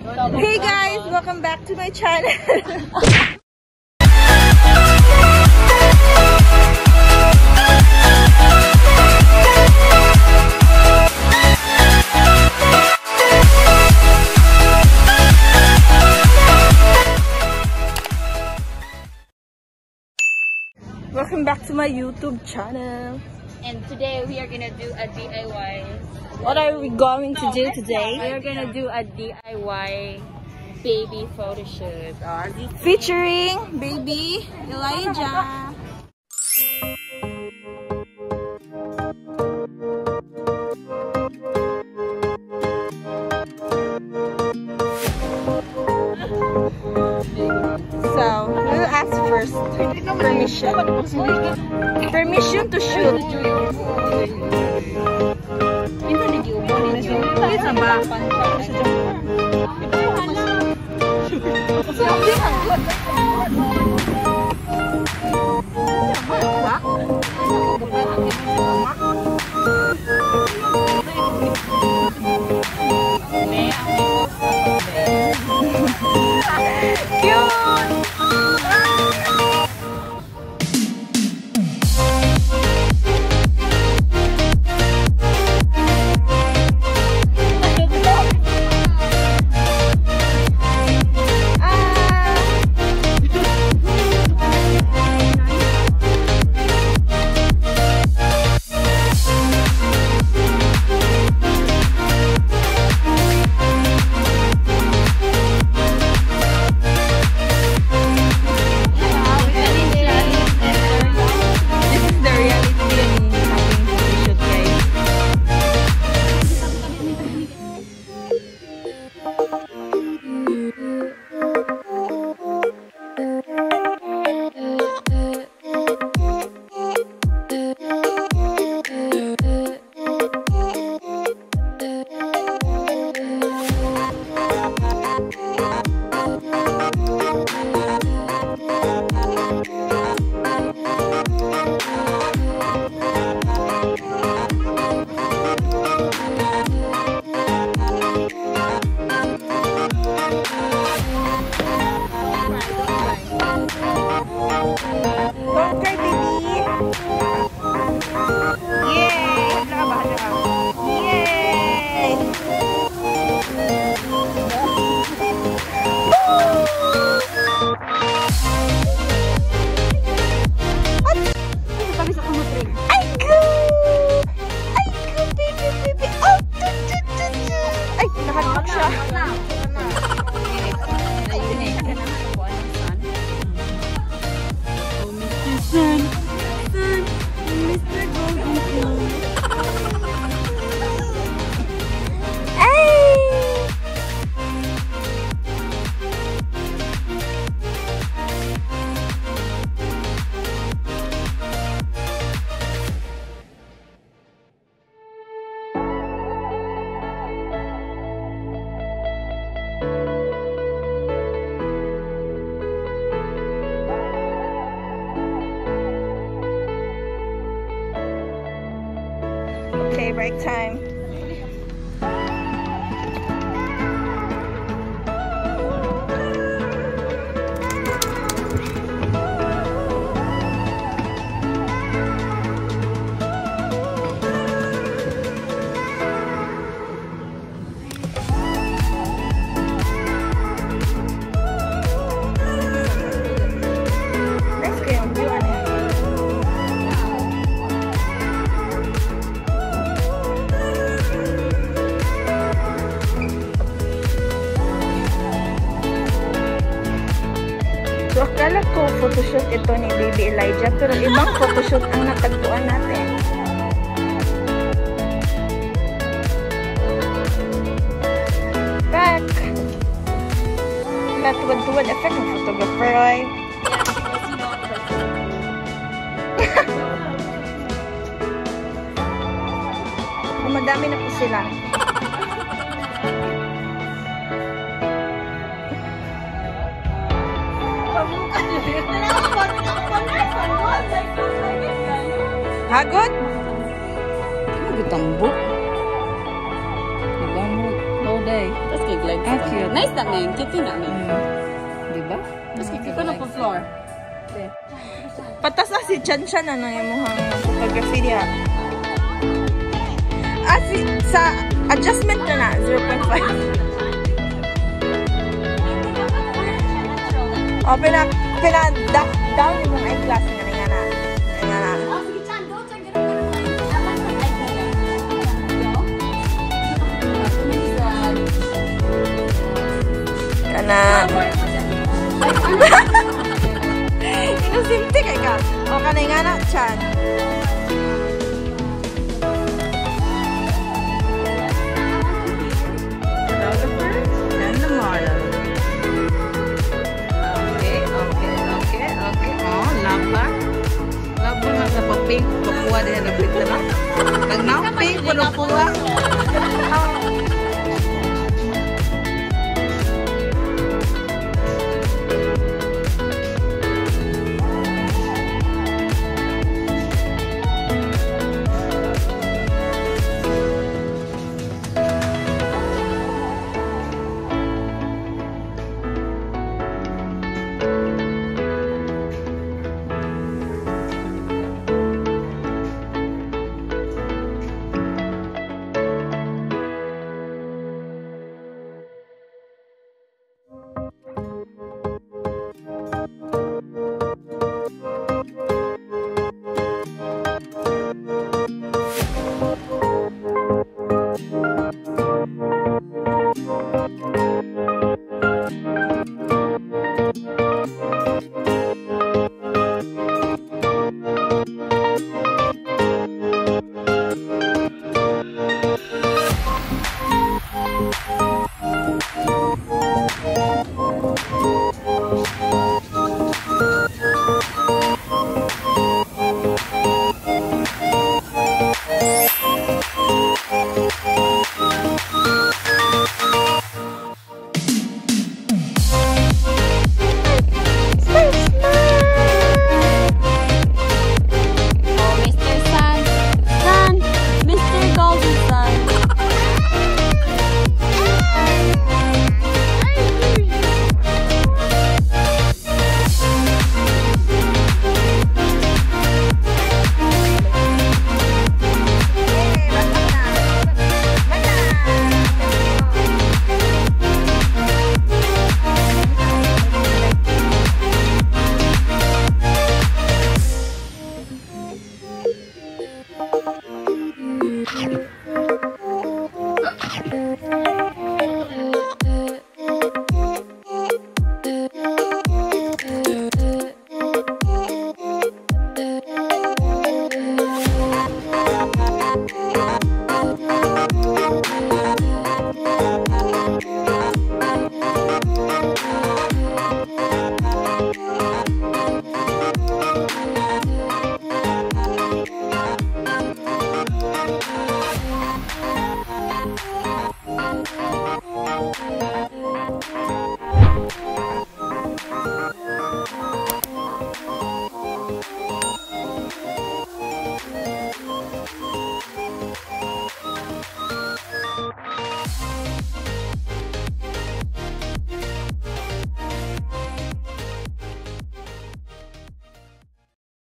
Hey guys, welcome back to my channel. Welcome back to my YouTube channel. And today we are gonna do a DIY. What are we going to do today? We are gonna do a DIY baby photo shoot. Featuring baby Elijah. So, we'll ask first permission. Permission to shoot. Okay, baby. Yay! Yay! Ay, go! Ay, go, baby, baby! Oh, ay, nakatok siya. Sun, Mr. Golden Sun. Ay! Okay, break time. Next game, do it. So, akala ko photoshoot ito ni Baby Elijah, pero ibang photoshoot ang natagpuan natin. Back! Natuwad-tuwad effect ng photographer, right? Madami na po sila. Hagod? Ano gitambok? Diba mo? All day. Tapos kag-live sa Cute. Nice na name. Kitty na name. Diba? Mas kikita na po floor. Patas na si Chan-Chan ano yung muhang photography niya. Sa adjustment na 0.5. O, down yung mga eyeglass nga na. Kana. Inusimti kay ka. O, kanay nga na, Chan.